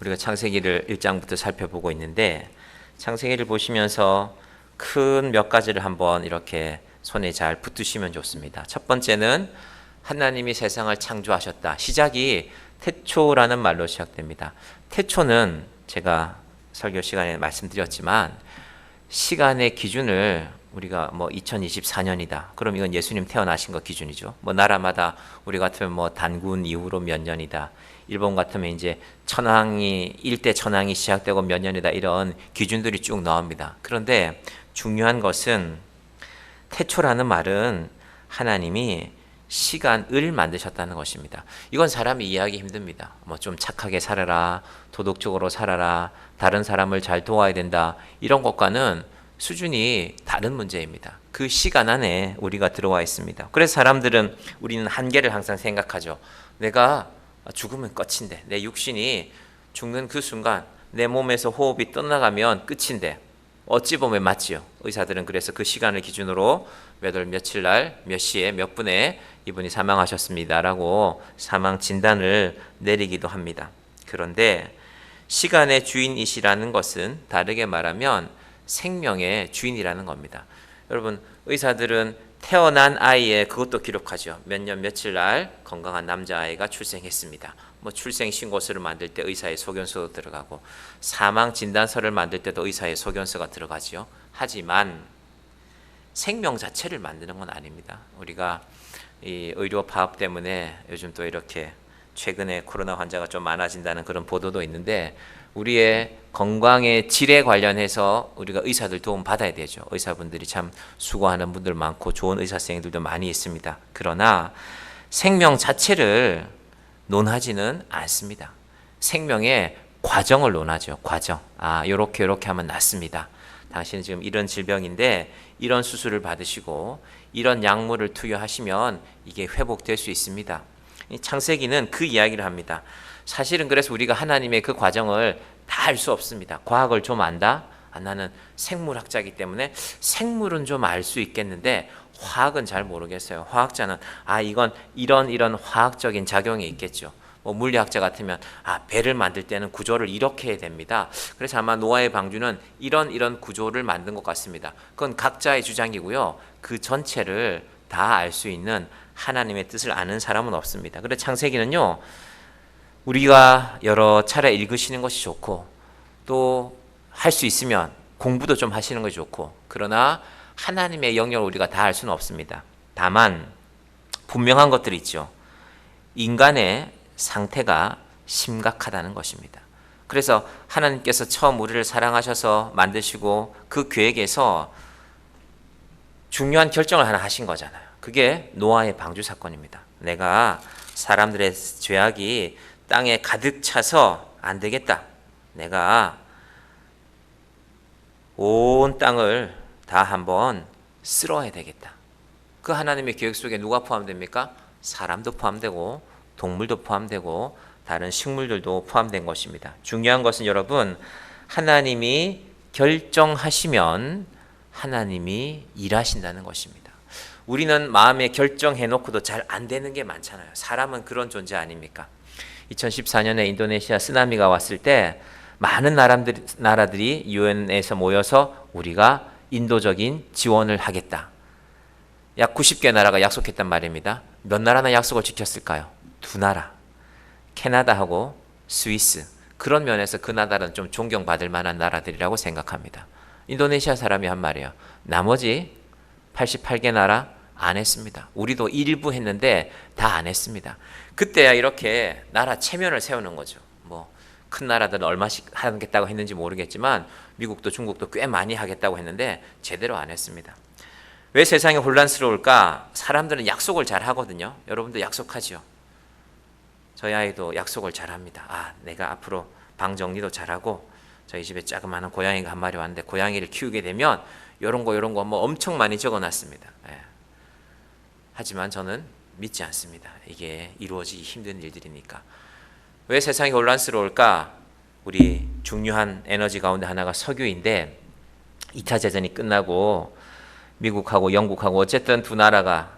우리가 창세기를 1장부터 살펴보고 있는데, 창세기를 보시면서 큰 몇 가지를 한번 이렇게 손에 잘 붙드시면 좋습니다. 첫 번째는 하나님이 세상을 창조하셨다. 시작이 태초라는 말로 시작됩니다. 태초는 제가 설교 시간에 말씀드렸지만 시간의 기준을 우리가 2024년이다. 그럼 이건 예수님 태어나신 거 기준이죠. 나라마다 우리 같으면 단군 이후로 몇 년이다. 일본 같으면 이제 일대 천황이 시작되고 몇 년이다. 이런 기준들이 쭉 나옵니다. 그런데 중요한 것은 태초라는 말은 하나님이 시간을 만드셨다는 것입니다. 이건 사람이 이해하기 힘듭니다. 좀 착하게 살아라, 도덕적으로 살아라, 다른 사람을 잘 도와야 된다. 이런 것과는 수준이 다른 문제입니다. 그 시간 안에 우리가 들어와 있습니다. 그래서 우리는 한계를 항상 생각하죠. 내가 죽으면 끝인데, 내 육신이 죽는 그 순간 내 몸에서 호흡이 떠나가면 끝인데, 어찌 보면 맞지요. 의사들은 그래서 그 시간을 기준으로 몇 월 며칠 날 몇 시에 몇 분에 이분이 사망하셨습니다라고 사망 진단을 내리기도 합니다. 그런데 시간의 주인이시라는 것은 다르게 말하면 생명의 주인이라는 겁니다. 여러분, 의사들은 태어난 아이의 그것도 기록하죠. 몇 년 며칠 날 건강한 남자아이가 출생했습니다. 출생 신고서를 만들 때 의사의 소견서도 들어가고, 사망 진단서를 만들 때도 의사의 소견서가 들어가죠. 하지만 생명 자체를 만드는 건 아닙니다. 우리가 이 의료 파업 때문에 요즘 또 이렇게 최근에 코로나 환자가 좀 많아진다는 그런 보도도 있는데, 우리의 건강의 질에 관련해서 우리가 의사들 도움 받아야 되죠. 의사분들이 참 수고하는 분들 많고 좋은 의사 선생님들도 많이 있습니다. 그러나 생명 자체를 논하지는 않습니다. 생명의 과정을 논하죠. 과정. 요렇게 하면 낫습니다. 당신은 지금 이런 질병인데 이런 수술을 받으시고 이런 약물을 투여하시면 이게 회복될 수 있습니다. 창세기는 그 이야기를 합니다. 사실은 그래서 우리가 하나님의 그 과정을 다 알 수 없습니다. 과학을 좀 안다? 나는 생물학자이기 때문에 생물은 좀 알 수 있겠는데 화학은 잘 모르겠어요. 화학자는 이건 이런 화학적인 작용이 있겠죠. 물리학자 같으면 배를 만들 때는 구조를 이렇게 해야 됩니다. 그래서 아마 노아의 방주는 이런 구조를 만든 것 같습니다. 그건 각자의 주장이고요. 그 전체를 다 알 수 있는 하나님의 뜻을 아는 사람은 없습니다. 그래서 창세기는요, 우리가 여러 차례 읽으시는 것이 좋고, 또 할 수 있으면 공부도 좀 하시는 것이 좋고, 그러나 하나님의 영역을 우리가 다 알 수는 없습니다. 다만 분명한 것들이 있죠. 인간의 상태가 심각하다는 것입니다. 그래서 하나님께서 처음 우리를 사랑하셔서 만드시고 그 계획에서 중요한 결정을 하나 하신 거잖아요. 그게 노아의 방주 사건입니다. 내가 사람들의 죄악이 땅에 가득 차서 안 되겠다. 내가 온 땅을 다 한번 쓸어야 되겠다. 그 하나님의 계획 속에 누가 포함됩니까? 사람도 포함되고 동물도 포함되고 다른 식물들도 포함된 것입니다. 중요한 것은 여러분, 하나님이 결정하시면 하나님이 일하신다는 것입니다. 우리는 마음에 결정해놓고도 잘 안 되는 게 많잖아요. 사람은 그런 존재 아닙니까? 2014년에 인도네시아 쓰나미가 왔을 때 많은 나라들이 유엔에서 모여서 우리가 인도적인 지원을 하겠다. 약 90개 나라가 약속했단 말입니다. 몇 나라나 약속을 지켰을까요? 2나라. 캐나다하고 스위스. 그런 면에서 그 나라는 좀 존경받을 만한 나라들이라고 생각합니다. 인도네시아 사람이 한 말이에요. 나머지 88개 나라 안 했습니다. 우리도 일부 했는데 다 안 했습니다. 그때야 이렇게 나라 체면을 세우는 거죠. 큰 나라들은 얼마씩 하겠다고 했는지 모르겠지만 미국도 중국도 꽤 많이 하겠다고 했는데 제대로 안 했습니다. 왜 세상이 혼란스러울까? 사람들은 약속을 잘 하거든요. 여러분도 약속하죠. 저희 아이도 약속을 잘 합니다. 내가 앞으로 방 정리도 잘하고, 저희 집에 자그마한 고양이가 한 마리 왔는데 고양이를 키우게 되면 요런 거 엄청 많이 적어놨습니다. 하지만 저는 믿지 않습니다. 이게 이루어지기 힘든 일들이니까. 왜 세상이 혼란스러울까? 우리 중요한 에너지 가운데 하나가 석유인데 2차 대전이 끝나고 미국하고 영국하고 어쨌든 2나라가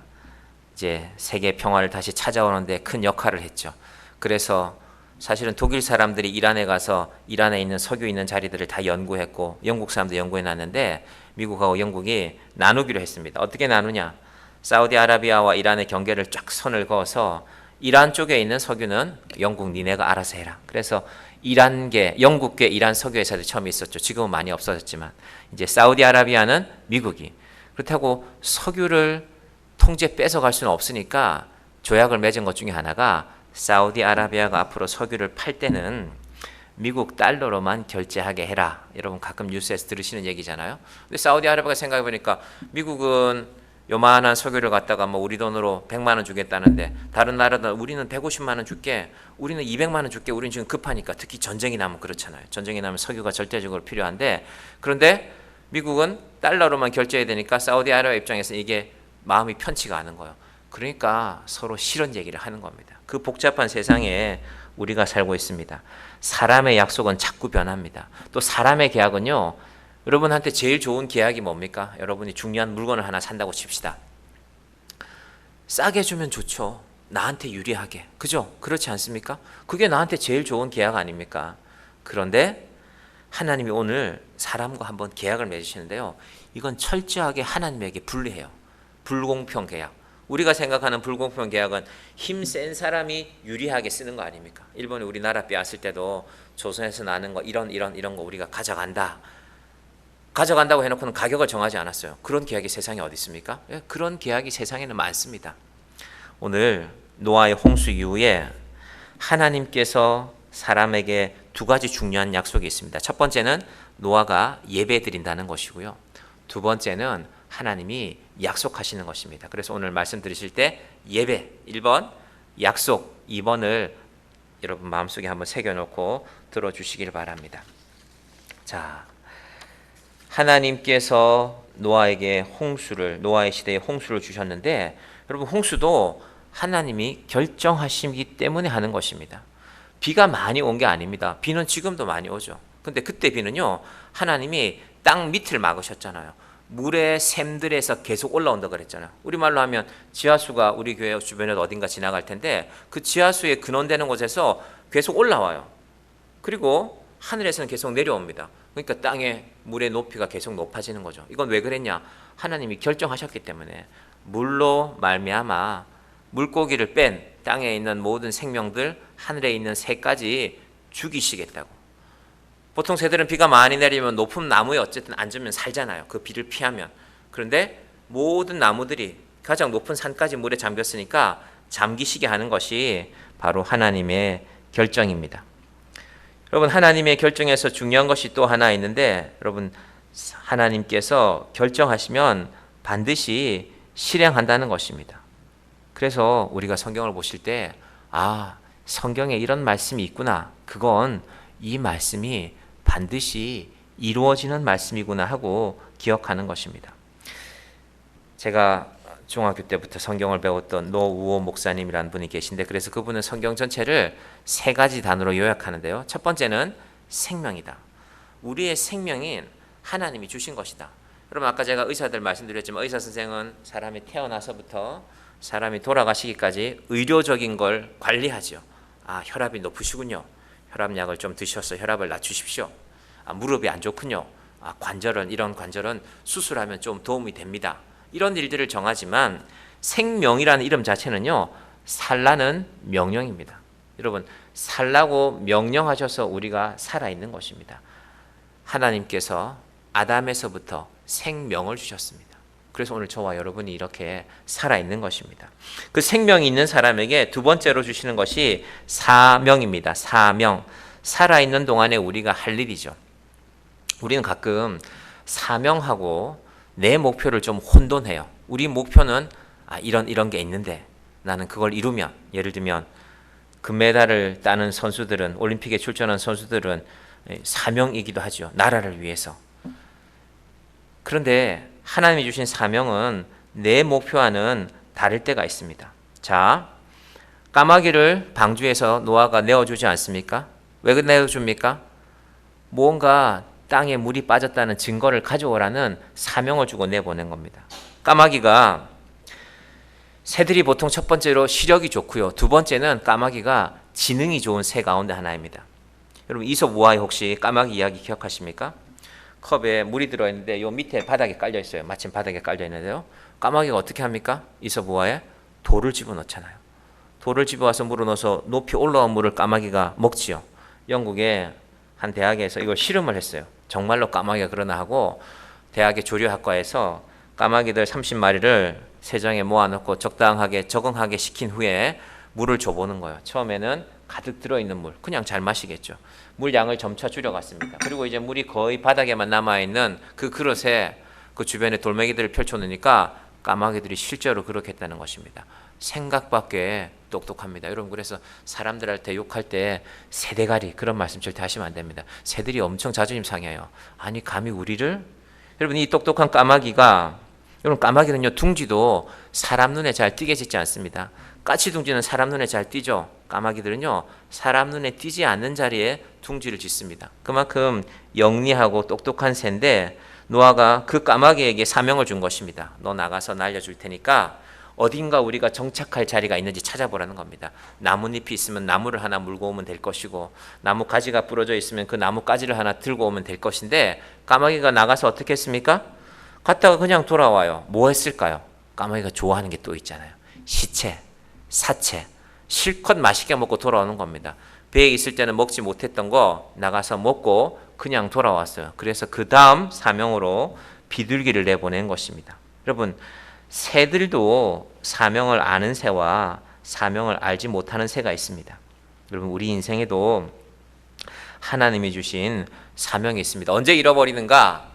이제 세계 평화를 다시 찾아오는데 큰 역할을 했죠. 그래서 사실은 독일 사람들이 이란에 가서 이란에 있는 석유 있는 자리들을 다 연구했고 영국 사람도 연구해 놨는데 미국하고 영국이 나누기로 했습니다. 어떻게 나누냐? 사우디아라비아와 이란의 경계를 쫙 선을 그어서 이란 쪽에 있는 석유는 영국 니네가 알아서 해라. 그래서 이란계, 영국계 이란 석유 회사들이 처음에 있었죠. 지금은 많이 없어졌지만 이제 사우디아라비아는 미국이. 그렇다고 석유를 통제 뺏어갈 수는 없으니까 조약을 맺은 것 중에 하나가 사우디아라비아가 앞으로 석유를 팔 때는 미국 달러로만 결제하게 해라. 여러분 가끔 뉴스에서 들으시는 얘기잖아요. 근데 사우디아라비아가 생각해 보니까 미국은 요만한 석유를 갖다가 뭐 우리 돈으로 100만 원 주겠다는데 다른 나라들 우리는 150만 원 줄게, 우리는 200만 원 줄게, 우리는 지금 급하니까. 특히 전쟁이 나면 그렇잖아요. 전쟁이 나면 석유가 절대적으로 필요한데, 그런데 미국은 달러로만 결제해야 되니까 사우디아라비아 입장에서 이게 마음이 편치가 않은 거예요. 그러니까 서로 실언 얘기를 하는 겁니다. 그 복잡한 세상에 우리가 살고 있습니다. 사람의 약속은 자꾸 변합니다. 또 사람의 계약은요, 여러분한테 제일 좋은 계약이 뭡니까? 여러분이 중요한 물건을 하나 산다고 칩시다. 싸게 주면 좋죠. 나한테 유리하게. 그죠? 그렇지 않습니까? 그게 나한테 제일 좋은 계약 아닙니까? 그런데 하나님이 오늘 사람과 한번 계약을 맺으시는데요. 이건 철저하게 하나님에게 불리해요. 불공평 계약. 우리가 생각하는 불공평 계약은 힘센 사람이 유리하게 쓰는 거 아닙니까? 일본이 우리나라 빼앗을 때도 조선에서 나는 거 이런 거 우리가 가져간다고 해놓고는 가격을 정하지 않았어요. 그런 계약이 세상에 어디 있습니까? 그런 계약이 세상에는 많습니다. 오늘 노아의 홍수 이후에 하나님께서 사람에게 두 가지 중요한 약속이 있습니다. 첫 번째는 노아가 예배 드린다는 것이고요. 두 번째는 하나님이 약속하시는 것입니다. 그래서 오늘 말씀 들으실 때 예배 1번, 약속 2번을 여러분 마음속에 한번 새겨놓고 들어주시길 바랍니다. 자, 하나님께서 노아에게 노아의 시대에 홍수를 주셨는데, 여러분 홍수도 하나님이 결정하시기 때문에 하는 것입니다. 비가 많이 온 게 아닙니다. 비는 지금도 많이 오죠. 근데 그때 비는요, 하나님이 땅 밑을 막으셨잖아요. 물의 샘들에서 계속 올라온다 그랬잖아요. 우리말로 하면 지하수가 우리 교회 주변에 어딘가 지나갈 텐데 그 지하수에 근원되는 곳에서 계속 올라와요. 그리고 하늘에서는 계속 내려옵니다. 그러니까 땅의 물의 높이가 계속 높아지는 거죠. 이건 왜 그랬냐? 하나님이 결정하셨기 때문에 물로 말미암아 물고기를 뺀 땅에 있는 모든 생명들, 하늘에 있는 새까지 죽이시겠다고. 보통 새들은 비가 많이 내리면 높은 나무에 어쨌든 앉으면 살잖아요. 그 비를 피하면. 그런데 모든 나무들이 가장 높은 산까지 물에 잠겼으니까 잠기시게 하는 것이 바로 하나님의 결정입니다. 여러분 하나님의 결정에서 중요한 것이 또 하나 있는데, 여러분 하나님께서 결정하시면 반드시 실행한다는 것입니다. 그래서 우리가 성경을 보실 때 성경에 이런 말씀이 있구나, 그건 이 말씀이 반드시 이루어지는 말씀이구나 하고 기억하는 것입니다. 제가 중학교 때부터 성경을 배웠던 노우호 목사님이라는 분이 계신데, 그래서 그분은 성경 전체를 세 가지 단어로 요약하는데요. 첫 번째는 생명이다. 우리의 생명인 하나님이 주신 것이다. 여러분 아까 제가 의사들 말씀드렸지만 의사 선생은 사람이 태어나서부터 사람이 돌아가시기까지 의료적인 걸 관리하죠. 혈압이 높으시군요. 혈압약을 좀 드셔서 혈압을 낮추십시오. 무릎이 안 좋군요. 이런 관절은 수술하면 좀 도움이 됩니다. 이런 일들을 정하지만 생명이라는 이름 자체는요, 살라는 명령입니다. 여러분 살라고 명령하셔서 우리가 살아있는 것입니다. 하나님께서 아담에서부터 생명을 주셨습니다. 그래서 오늘 저와 여러분이 이렇게 살아있는 것입니다. 그 생명이 있는 사람에게 두 번째로 주시는 것이 사명입니다. 사명. 살아있는 동안에 우리가 할 일이죠. 우리는 가끔 사명하고 내 목표를 좀 혼돈해요. 우리 목표는 이런 게 있는데 나는 그걸 이루면, 예를 들면 금메달을 따는 선수들은, 올림픽에 출전한 선수들은 사명이기도 하죠. 나라를 위해서. 그런데 하나님이 주신 사명은 내 목표와는 다를 때가 있습니다. 자, 까마귀를 방주에서 노아가 내어주지 않습니까? 왜 내어줍니까? 무언가 땅에 물이 빠졌다는 증거를 가져오라는 사명을 주고 내보낸 겁니다. 까마귀가, 새들이 보통 첫 번째로 시력이 좋고요. 두 번째는 까마귀가 지능이 좋은 새 가운데 하나입니다. 여러분 이솝 우화에 혹시 까마귀 이야기 기억하십니까? 컵에 물이 들어있는데 요 밑에 바닥에 깔려 있어요. 마침 바닥에 깔려 있는데요. 까마귀가 어떻게 합니까? 이솝 우화에 돌을 집어넣잖아요. 돌을 집어와서 물을 넣어서 높이 올라온 물을 까마귀가 먹지요. 영국의 한 대학에서 이걸 실험을 했어요. 정말로 까마귀가 그러나 하고 대학의 조류학과에서 까마귀들 30마리를 세정에 모아놓고 적당하게 적응하게 시킨 후에 물을 줘보는 거예요. 처음에는 가득 들어있는 물, 그냥 잘 마시겠죠. 물 양을 점차 줄여갔습니다. 그리고 이제 물이 거의 바닥에만 남아있는 그 그릇에 그 주변에 돌멩이들을 펼쳐놓으니까 까마귀들이 실제로 그렇게 했다는 것입니다. 생각밖에 똑똑합니다. 여러분 그래서 사람들한테 욕할 때 새대가리 그런 말씀 절대 하시면 안 됩니다. 새들이 엄청 자존심 상해요. 아니 감히 우리를? 여러분 이 똑똑한 까마귀가 여러분 까마귀는요 둥지도 사람 눈에 잘 띄게 짓지 않습니다. 까치 둥지는 사람 눈에 잘 띄죠. 까마귀들은요 사람 눈에 띄지 않는 자리에 둥지를 짓습니다. 그만큼 영리하고 똑똑한 새인데 노아가 그 까마귀에게 사명을 준 것입니다. 너 나가서 날려줄 테니까 어딘가 우리가 정착할 자리가 있는지 찾아보라는 겁니다. 나뭇잎이 있으면 나무를 하나 물고 오면 될 것이고 나무 가지가 부러져 있으면 그 나무 가지를 하나 들고 오면 될 것인데 까마귀가 나가서 어떻게 했습니까? 갔다가 그냥 돌아와요. 뭐 했을까요? 까마귀가 좋아하는 게 또 있잖아요. 시체, 사체 실컷 맛있게 먹고 돌아오는 겁니다. 배에 있을 때는 먹지 못했던 거 나가서 먹고 그냥 돌아왔어요. 그래서 그 다음 사명으로 비둘기를 내보낸 것입니다. 여러분 새들도 사명을 아는 새와 사명을 알지 못하는 새가 있습니다. 여러분 우리 인생에도 하나님이 주신 사명이 있습니다. 언제 잃어버리는가?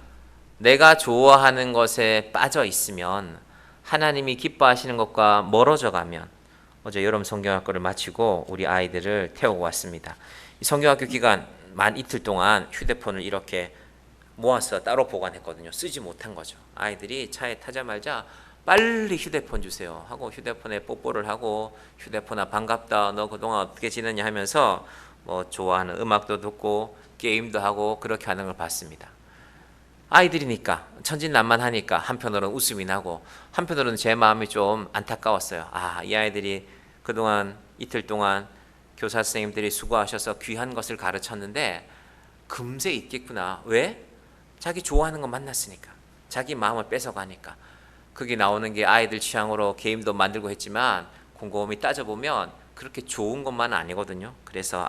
내가 좋아하는 것에 빠져 있으면 하나님이 기뻐하시는 것과 멀어져 가면 어제 여름 성경학교를 마치고 우리 아이들을 태우고 왔습니다. 이 성경학교 기간 만 이틀 동안 휴대폰을 이렇게 모아서 따로 보관했거든요. 쓰지 못한 거죠. 아이들이 차에 타자마자 빨리 휴대폰 주세요 하고 휴대폰에 뽀뽀를 하고 휴대폰아 반갑다 너 그동안 어떻게 지냈냐 하면서 뭐 좋아하는 음악도 듣고 게임도 하고 그렇게 하는 걸 봤습니다. 아이들이니까 천진난만하니까 한편으로는 웃음이 나고 한편으로는 제 마음이 좀 안타까웠어요. 이 아이들이 그동안 이틀 동안 교사 선생님들이 수고하셔서 귀한 것을 가르쳤는데 금세 잊겠구나. 왜? 자기 좋아하는 거 만났으니까. 자기 마음을 뺏어가니까. 그게 나오는 게 아이들 취향으로 게임도 만들고 했지만 곰곰이 따져보면 그렇게 좋은 것만은 아니거든요. 그래서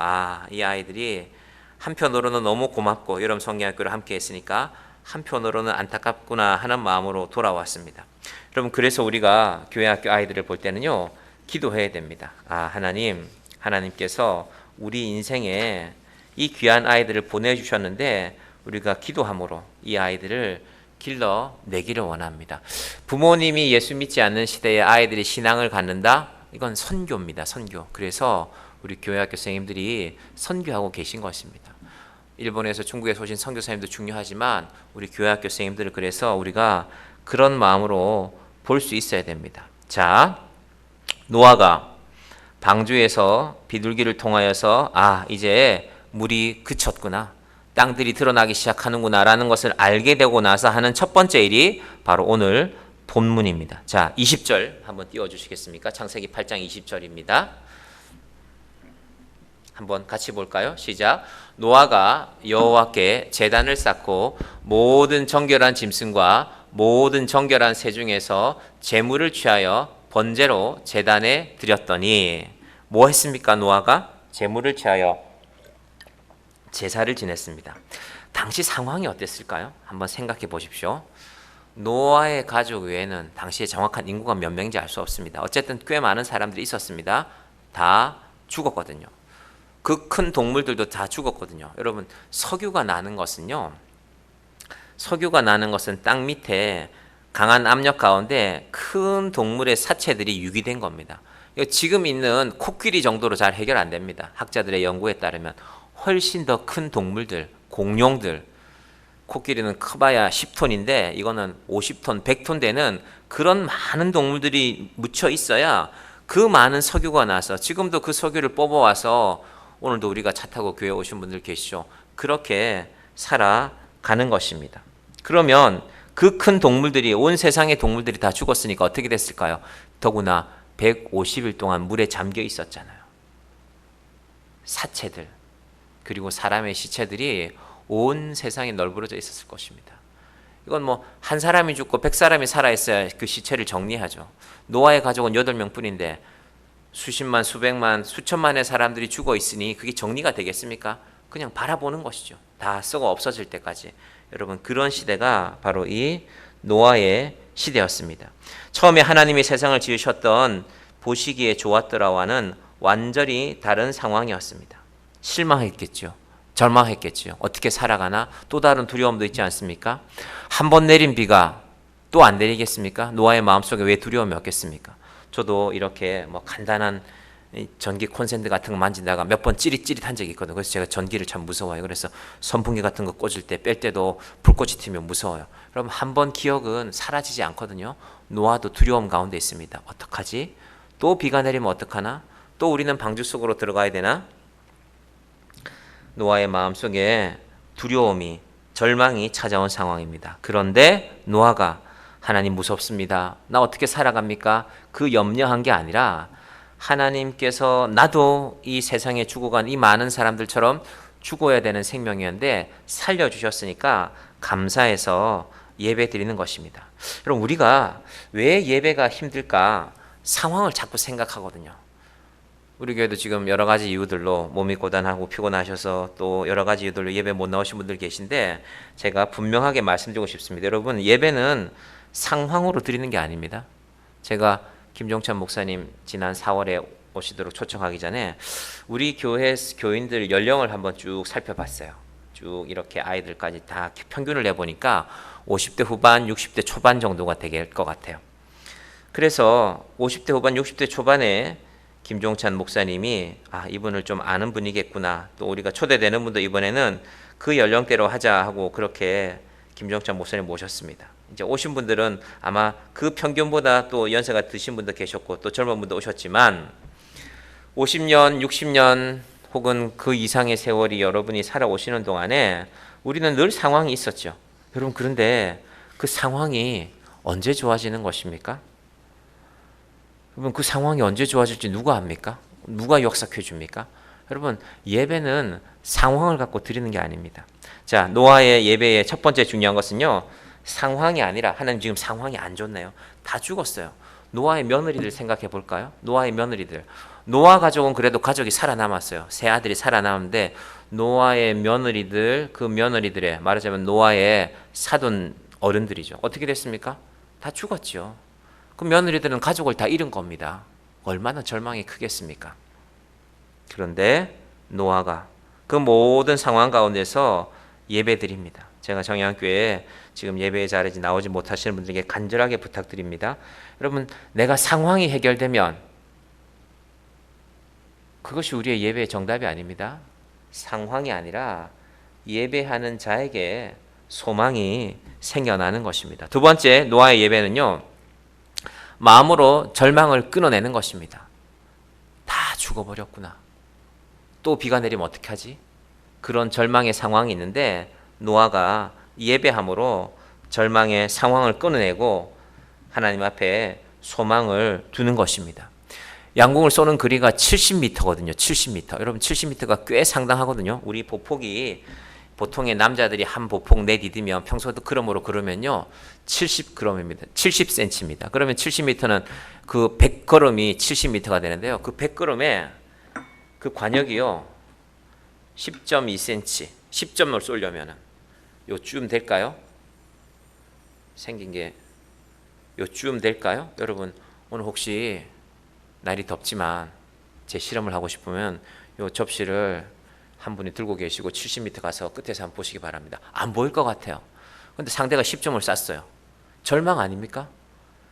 이 아이들이 한편으로는 너무 고맙고 여름 성경학교를 함께 했으니까 한편으로는 안타깝구나 하는 마음으로 돌아왔습니다. 여러분 그래서 우리가 교회학교 아이들을 볼 때는요 기도해야 됩니다. 하나님께서 우리 인생에 이 귀한 아이들을 보내주셨는데 우리가 기도함으로 이 아이들을 길러내기를 원합니다. 부모님이 예수 믿지 않는 시대에 아이들이 신앙을 갖는다? 이건 선교입니다. 선교. 그래서 우리 교회학교 선생님들이 선교하고 계신 것입니다. 일본에서 중국에서 오신 선교사님도 중요하지만 우리 교회학교 선생님들을 그래서 우리가 그런 마음으로 볼 수 있어야 됩니다. 자, 노아가 방주에서 비둘기를 통하여서 이제 물이 그쳤구나. 땅들이 드러나기 시작하는구나 라는 것을 알게 되고 나서 하는 첫 번째 일이 바로 오늘 본문입니다. 자, 20절 한번 띄워주시겠습니까? 창세기 8장 20절입니다. 한번 같이 볼까요? 시작. 노아가 여호와께 제단을 쌓고 모든 정결한 짐승과 모든 정결한 새 중에서 제물을 취하여 번제로 제단에 드렸더니 뭐 했습니까? 노아가 제물을 취하여 제사를 지냈습니다. 당시 상황이 어땠을까요? 한번 생각해 보십시오. 노아의 가족 외에는 당시에 정확한 인구가 몇 명인지 알 수 없습니다. 어쨌든 꽤 많은 사람들이 있었습니다. 다 죽었거든요. 그 큰 동물들도 다 죽었거든요. 여러분 석유가 나는 것은요. 석유가 나는 것은 땅 밑에 강한 압력 가운데 큰 동물의 사체들이 유기된 겁니다. 지금 있는 코끼리 정도로 잘 해결 안 됩니다. 학자들의 연구에 따르면 훨씬 더 큰 동물들, 공룡들, 코끼리는 커봐야 10톤인데 이거는 50톤, 100톤 되는 그런 많은 동물들이 묻혀 있어야 그 많은 석유가 나서 지금도 그 석유를 뽑아와서 오늘도 우리가 차 타고 교회 오신 분들 계시죠. 그렇게 살아가는 것입니다. 그러면 그 큰 동물들이 온 세상의 동물들이 다 죽었으니까 어떻게 됐을까요? 더구나 150일 동안 물에 잠겨 있었잖아요. 사체들 그리고 사람의 시체들이 온 세상에 널브러져 있었을 것입니다. 이건 뭐 한 사람이 죽고 100사람이 살아있어야 그 시체를 정리하죠. 노아의 가족은 8명 뿐인데 수십만, 수백만, 수천만의 사람들이 죽어 있으니 그게 정리가 되겠습니까? 그냥 바라보는 것이죠. 다 썩어 없어질 때까지. 여러분, 그런 시대가 바로 이 노아의 시대였습니다. 처음에 하나님이 세상을 지으셨던 보시기에 좋았더라와는 완전히 다른 상황이었습니다. 실망했겠죠. 절망했겠죠. 어떻게 살아가나? 또 다른 두려움도 있지 않습니까? 한 번 내린 비가 또 안 내리겠습니까? 노아의 마음속에 왜 두려움이 없겠습니까? 저도 이렇게 뭐 간단한 전기 콘센트 같은 거 만지다가 몇 번 찌릿찌릿한 적이 있거든요. 그래서 제가 전기를 참 무서워요. 그래서 선풍기 같은 거 꽂을 때 뺄 때도 불꽃이 튀면 무서워요. 여러분, 한 번 기억은 사라지지 않거든요. 노아도 두려움 가운데 있습니다. 어떡하지? 또 비가 내리면 어떡하나? 또 우리는 방주 속으로 들어가야 되나? 노아의 마음속에 두려움이, 절망이 찾아온 상황입니다. 그런데 노아가 하나님 무섭습니다. 나 어떻게 살아갑니까? 그 염려한 게 아니라 하나님께서 나도 이 세상에 죽어간 이 많은 사람들처럼 죽어야 되는 생명이었는데 살려주셨으니까 감사해서 예배 드리는 것입니다. 여러분, 우리가 왜 예배가 힘들까? 상황을 자꾸 생각하거든요. 우리 교회도 지금 여러 가지 이유들로 몸이 고단하고 피곤하셔서 또 여러 가지 이유들로 예배 못 나오신 분들 계신데 제가 분명하게 말씀드리고 싶습니다. 여러분, 예배는 상황으로 드리는 게 아닙니다. 제가 김종찬 목사님 지난 4월에 오시도록 초청하기 전에 우리 교회 교인들 연령을 한번 쭉 살펴봤어요. 쭉 이렇게 아이들까지 다 평균을 내보니까 50대 후반, 60대 초반 정도가 될 것 같아요. 그래서 50대 후반, 60대 초반에 김종찬 목사님이 이분을 좀 아는 분이겠구나. 또 우리가 초대되는 분도 이번에는 그 연령대로 하자 하고 그렇게 김종찬 목사님 모셨습니다. 이제 오신 분들은 아마 그 평균보다 또 연세가 드신 분도 계셨고 또 젊은 분도 오셨지만 50년, 60년 혹은 그 이상의 세월이 여러분이 살아오시는 동안에 우리는 늘 상황이 있었죠. 여러분, 그런데 그 상황이 언제 좋아지는 것입니까? 여러분, 그 상황이 언제 좋아질지 누가 압니까? 누가 역삭해 줍니까? 여러분, 예배는 상황을 갖고 드리는 게 아닙니다. 자, 노아의 예배의 첫 번째 중요한 것은요, 상황이 아니라 하나님 지금 상황이 안 좋네요. 다 죽었어요. 노아의 며느리들 생각해 볼까요? 노아의 며느리들. 노아 가족은 그래도 가족이 살아남았어요. 세 아들이 살아남았는데 노아의 며느리들, 그 며느리들의 말하자면 노아의 사돈 어른들이죠. 어떻게 됐습니까? 다 죽었죠. 그 며느리들은 가족을 다 잃은 겁니다. 얼마나 절망이 크겠습니까? 그런데 노아가 그 모든 상황 가운데서 예배드립니다. 제가 정양교회에 지금 예배의 자리에 나오지 못하시는 분들에게 간절하게 부탁드립니다. 여러분, 내가 상황이 해결되면 그것이 우리의 예배의 정답이 아닙니다. 상황이 아니라 예배하는 자에게 소망이 생겨나는 것입니다. 두 번째, 노아의 예배는요, 마음으로 절망을 끊어내는 것입니다. 다 죽어버렸구나. 또 비가 내리면 어떻게 하지? 그런 절망의 상황이 있는데 노아가 예배함으로 절망의 상황을 끊어내고 하나님 앞에 소망을 두는 것입니다. 양궁을 쏘는 거리가 70m거든요. 70m. 여러분, 70m가 꽤 상당하거든요. 우리 보폭이 보통의 남자들이 한 보폭 내디디면 평소에도 그럼으로 그러면요 70g입니다. 70cm입니다. 그러면 70m는 그 100걸음이 70m가 되는데요. 그 100걸음에 그 관역이요 10.2cm, 10점을 쏠려면은 요쯤 될까요? 생긴 게 요쯤 될까요? 여러분, 오늘 혹시 날이 덥지만 제 실험을 하고 싶으면 요 접시를 한 분이 들고 계시고 70m 가서 끝에서 한번 보시기 바랍니다. 안 보일 것 같아요. 근데 상대가 10점을 쐈어요. 절망 아닙니까?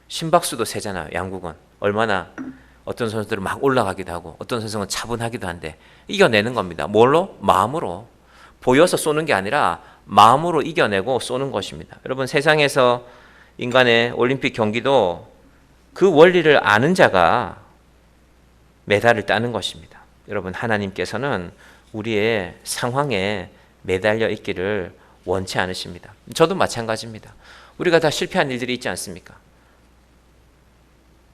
심박수도 세잖아요. 양국은 얼마나 어떤 선수들은 막 올라가기도 하고 어떤 선수는 차분하기도 한데 이겨내는 겁니다. 뭘로? 마음으로. 보여서 쏘는 게 아니라 마음으로 이겨내고 쏘는 것입니다. 여러분, 세상에서 인간의 올림픽 경기도 그 원리를 아는 자가 메달을 따는 것입니다. 여러분, 하나님께서는 우리의 상황에 매달려 있기를 원치 않으십니다. 저도 마찬가지입니다. 우리가 다 실패한 일들이 있지 않습니까?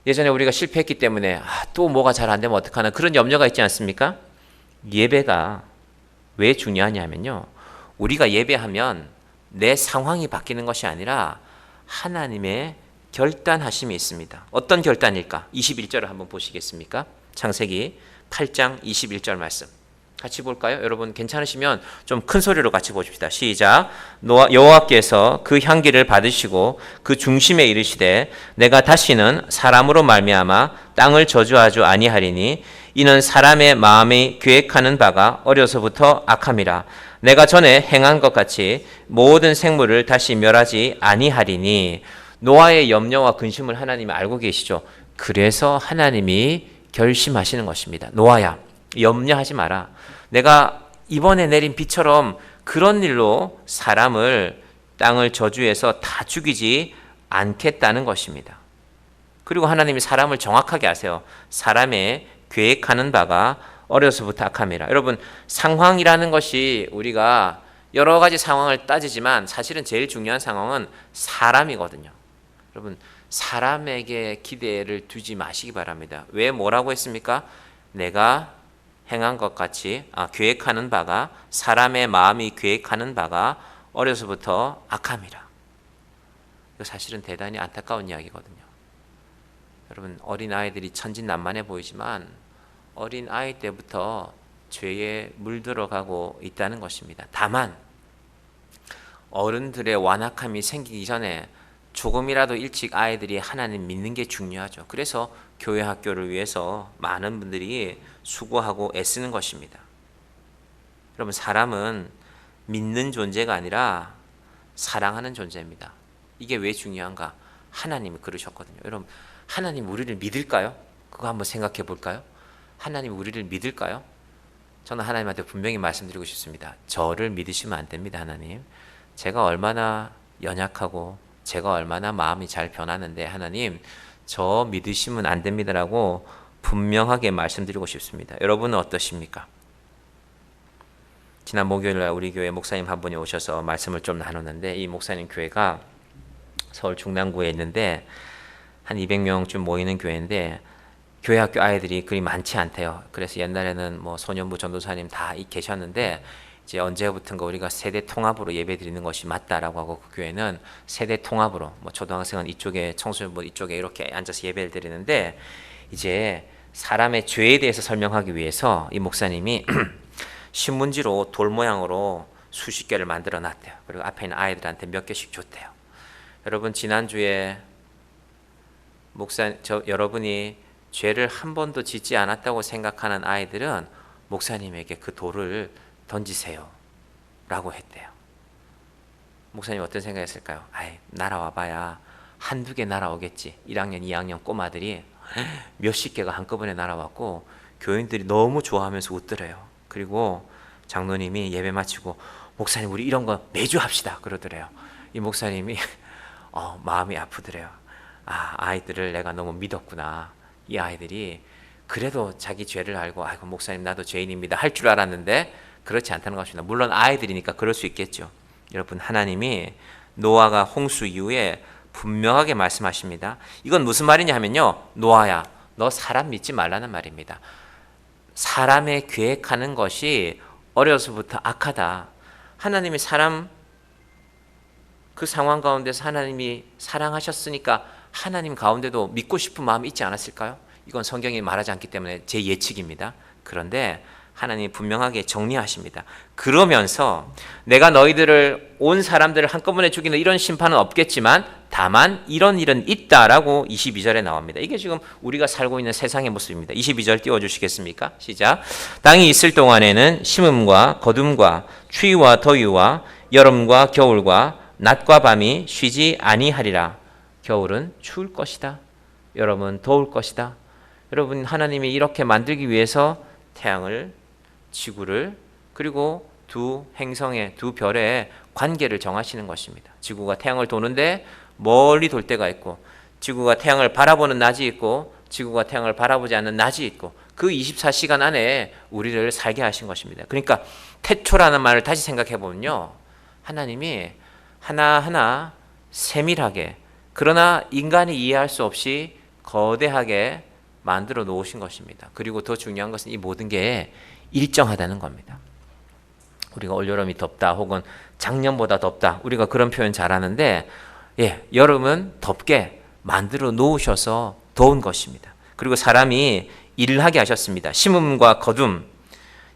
예전에 우리가 실패했기 때문에 또 뭐가 잘 안 되면 어떡하나 그런 염려가 있지 않습니까? 예배가 왜 중요하냐면요. 우리가 예배하면 내 상황이 바뀌는 것이 아니라 하나님의 결단하심이 있습니다. 어떤 결단일까? 21절을 한번 보시겠습니까? 창세기 8장 21절 말씀. 같이 볼까요? 여러분 괜찮으시면 좀 큰 소리로 같이 보십시다. 시작. 여호와께서 그 향기를 받으시고 그 중심에 이르시되 내가 다시는 사람으로 말미암아 땅을 저주하지 아니하리니 이는 사람의 마음이 계획하는 바가 어려서부터 악함이라. 내가 전에 행한 것 같이 모든 생물을 다시 멸하지 아니하리니. 노아의 염려와 근심을 하나님이 알고 계시죠. 그래서 하나님이 결심하시는 것입니다. 노아야, 염려하지 마라. 내가 이번에 내린 비처럼 그런 일로 사람을 땅을 저주해서 다 죽이지 않겠다는 것입니다. 그리고 하나님이 사람을 정확하게 아세요. 사람의 계획하는 바가 어려서부터 악함이라. 여러분, 상황이라는 것이 우리가 여러 가지 상황을 따지지만 사실은 제일 중요한 상황은 사람이거든요. 여러분, 사람에게 기대를 두지 마시기 바랍니다. 왜 뭐라고 했습니까? 내가 행한 것 같이 계획하는 바가 사람의 마음이 계획하는 바가 어려서부터 악함이라. 이거 사실은 대단히 안타까운 이야기거든요. 여러분, 어린아이들이 천진난만해 보이지만 어린아이 때부터 죄에 물들어가고 있다는 것입니다. 다만 어른들의 완악함이 생기기 전에 조금이라도 일찍 아이들이 하나님 믿는 게 중요하죠. 그래서 교회 학교를 위해서 많은 분들이 수고하고 애쓰는 것입니다. 여러분, 사람은 믿는 존재가 아니라 사랑하는 존재입니다. 이게 왜 중요한가? 하나님이 그러셨거든요. 여러분, 하나님 우리를 믿을까요? 그거 한번 생각해 볼까요? 하나님 우리를 믿을까요? 저는 하나님한테 분명히 말씀드리고 싶습니다. 저를 믿으시면 안 됩니다. 하나님, 제가 얼마나 연약하고 제가 얼마나 마음이 잘 변하는데 하나님 저 믿으시면 안 됩니다라고 분명하게 말씀드리고 싶습니다. 여러분은 어떠십니까? 지난 목요일날 우리 교회 목사님 한 분이 오셔서 말씀을 좀 나누는데, 이 목사님 교회가 서울 중랑구에 있는데 한 200명쯤 모이는 교회인데 교회 학교 아이들이 그리 많지 않대요. 그래서 옛날에는 뭐 소년부 전도사님 다 계셨는데 이제 언제부턴가 우리가 세대 통합으로 예배 드리는 것이 맞다라고 하고 그 교회는 세대 통합으로 뭐 초등학생은 이쪽에, 청소년부 이쪽에 이렇게 앉아서 예배를 드리는데, 이제 사람의 죄에 대해서 설명하기 위해서 이 목사님이 신문지로 돌 모양으로 수십 개를 만들어 놨대요. 그리고 앞에 있는 아이들한테 몇 개씩 줬대요. 여러분, 지난주에 여러분이 죄를 한 번도 짓지 않았다고 생각하는 아이들은 목사님에게 그 돌을 던지세요 라고 했대요. 목사님 어떤 생각했을까요? 날아와 봐야 한두 개 날아오겠지. 1학년 2학년 꼬마들이 몇십 개가 한꺼번에 날아왔고 교인들이 너무 좋아하면서 웃더래요. 그리고 장로님이 예배 마치고 목사님 우리 이런 거 매주 합시다 그러더래요. 이 목사님이 마음이 아프더래요. 아이들을 내가 너무 믿었구나. 이 아이들이 그래도 자기 죄를 알고 아이고 목사님 나도 죄인입니다 할 줄 알았는데 그렇지 않다는 것입니다. 물론 아이들이니까 그럴 수 있겠죠. 여러분, 하나님이 노아가 홍수 이후에 분명하게 말씀하십니다. 이건 무슨 말이냐 하면요, 노아야 너 사람 믿지 말라는 말입니다. 사람의 계획하는 것이 어려서부터 악하다. 하나님이 사람 그 상황 가운데서 하나님이 사랑하셨으니까 하나님 가운데도 믿고 싶은 마음이 있지 않았을까요? 이건 성경이 말하지 않기 때문에 제 예측입니다. 그런데 하나님이 분명하게 정리하십니다. 그러면서 내가 너희들을 온 사람들을 한꺼번에 죽이는 이런 심판은 없겠지만 다만 이런 일은 있다라고 22절에 나옵니다. 이게 지금 우리가 살고 있는 세상의 모습입니다. 22절 띄워주시겠습니까? 시작. 땅이 있을 동안에는 심음과 거둠과 추위와 더위와 여름과 겨울과 낮과 밤이 쉬지 아니하리라. 겨울은 추울 것이다. 여름은 더울 것이다. 여러분, 하나님이 이렇게 만들기 위해서 태양을, 지구를, 그리고 두 행성의 두 별의 관계를 정하시는 것입니다. 지구가 태양을 도는데 멀리 돌 때가 있고, 지구가 태양을 바라보는 낮이 있고, 지구가 태양을 바라보지 않는 낮이 있고, 그 24시간 안에 우리를 살게 하신 것입니다. 그러니까 태초라는 말을 다시 생각해 보면요, 하나님이 하나하나 세밀하게, 그러나 인간이 이해할 수 없이 거대하게 만들어 놓으신 것입니다. 그리고 더 중요한 것은 이 모든 게 일정하다는 겁니다. 우리가 올여름이 덥다 혹은 작년보다 덥다 우리가 그런 표현 잘하는데 여름은 덥게 만들어 놓으셔서 더운 것입니다. 그리고 사람이 일을 하게 하셨습니다. 심음과 거둠.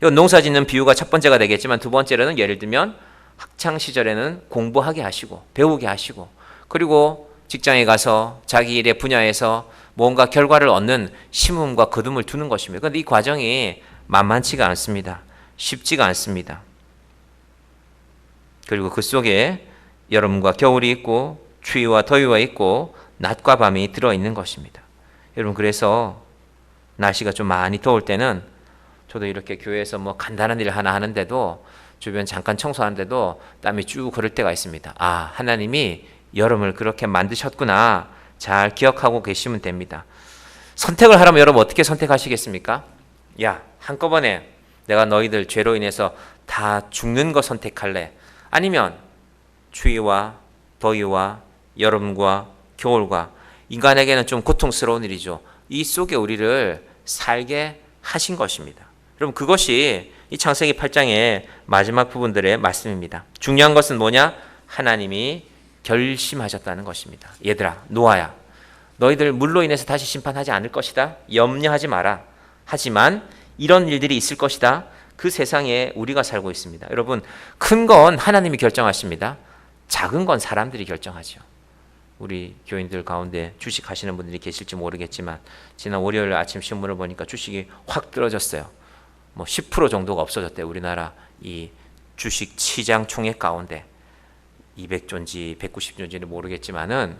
이 농사 짓는 비유가 첫 번째가 되겠지만 두 번째로는 예를 들면 학창 시절에는 공부하게 하시고 배우게 하시고 그리고 직장에 가서 자기 일의 분야에서 뭔가 결과를 얻는 심음과 거둠을 두는 것입니다. 그런데 이 과정이 만만치가 않습니다. 쉽지가 않습니다. 그리고 그 속에 여름과 겨울이 있고 추위와 더위가 있고 낮과 밤이 들어있는 것입니다. 여러분 그래서 날씨가 좀 많이 더울 때는 저도 이렇게 교회에서 뭐 간단한 일 하나 하는데도 주변 잠깐 청소하는데도 땀이 쭉 흐를 때가 있습니다. 아, 하나님이 여름을 그렇게 만드셨구나. 잘 기억하고 계시면 됩니다. 선택을 하라면 여러분 어떻게 선택하시겠습니까? 야, 한꺼번에 내가 너희들 죄로 인해서 다 죽는 거 선택할래? 아니면 추위와 더위와 여름과 겨울과 인간에게는 좀 고통스러운 일이죠. 이 속에 우리를 살게 하신 것입니다. 여러분 그것이 이 창세기 8장의 마지막 부분들의 말씀입니다. 중요한 것은 뭐냐? 하나님이 결심하셨다는 것입니다. 얘들아, 노아야, 너희들 물로 인해서 다시 심판하지 않을 것이다. 염려하지 마라. 하지만 이런 일들이 있을 것이다. 그 세상에 우리가 살고 있습니다. 여러분 큰 건 하나님이 결정하십니다. 작은 건 사람들이 결정하죠. 우리 교인들 가운데 주식 하시는 분들이 계실지 모르겠지만 지난 월요일 아침 신문을 보니까 주식이 확 떨어졌어요. 뭐 10% 정도가 없어졌대요. 우리나라 이 주식 시장 총액 가운데 200조인지 190조인지는 모르겠지만은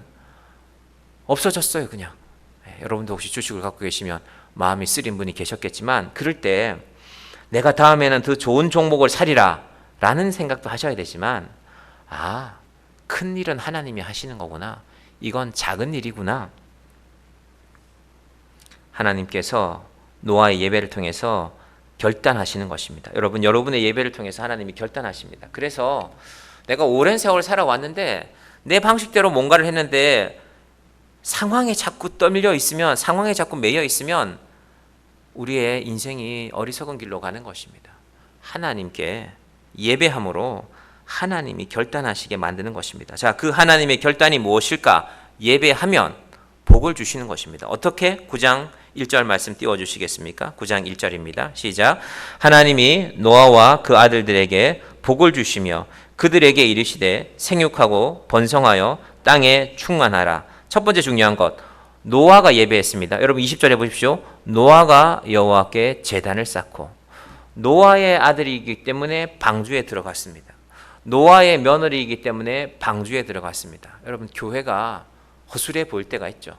없어졌어요. 그냥. 여러분도 혹시 주식을 갖고 계시면 마음이 쓰린 분이 계셨겠지만 그럴 때 내가 다음에는 더 좋은 종목을 사리라 라는 생각도 하셔야 되지만 큰 일은 하나님이 하시는 거구나. 이건 작은 일이구나. 하나님께서 노아의 예배를 통해서 결단하시는 것입니다. 여러분, 여러분의 예배를 통해서 하나님이 결단하십니다. 그래서 내가 오랜 세월 살아왔는데 내 방식대로 뭔가를 했는데 상황에 자꾸 떠밀려 있으면, 상황에 자꾸 매여 있으면 우리의 인생이 어리석은 길로 가는 것입니다. 하나님께 예배함으로 하나님이 결단하시게 만드는 것입니다. 자, 그 하나님의 결단이 무엇일까? 예배하면 복을 주시는 것입니다. 어떻게? 9장 1절 말씀 띄워주시겠습니까? 9장 1절입니다. 시작. 하나님이 노아와 그 아들들에게 복을 주시며 그들에게 이르시되 생육하고 번성하여 땅에 충만하라. 첫 번째 중요한 것, 노아가 예배했습니다. 여러분 20절에 보십시오. 노아가 여호와께 제단을 쌓고 노아의 아들이기 때문에 방주에 들어갔습니다. 노아의 며느리이기 때문에 방주에 들어갔습니다. 여러분 교회가 허술해 보일 때가 있죠.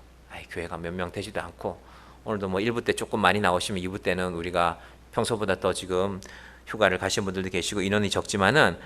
교회가 몇 명 되지도 않고 오늘도 뭐 1부 때 조금 많이 나오시면 2부 때는 우리가 평소보다 더 지금 휴가를 가신 분들도 계시고 인원이 적지만은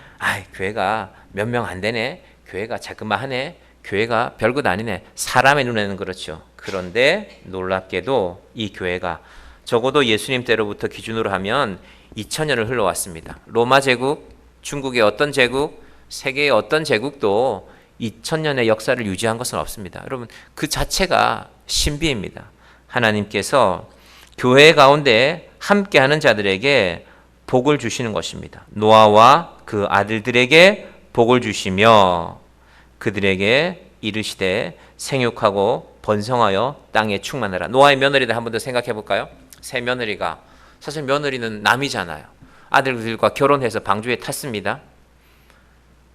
교회가 몇 명 안 되네. 교회가 자그마하네. 교회가 별것 아니네. 사람의 눈에는 그렇죠. 그런데 놀랍게도 이 교회가 적어도 예수님 때로부터 기준으로 하면 2000년을 흘러왔습니다. 로마 제국, 중국의 어떤 제국, 세계의 어떤 제국도 2000년의 역사를 유지한 것은 없습니다. 여러분 그 자체가 신비입니다. 하나님께서 교회 가운데 함께하는 자들에게 복을 주시는 것입니다. 노아와 그 아들들에게 복을 주시며 그들에게 이르시되 생육하고 번성하여 땅에 충만하라. 노아의 며느리들 한 번 더 생각해 볼까요? 세 며느리가, 사실 며느리는 남이잖아요. 아들들과 결혼해서 방주에 탔습니다.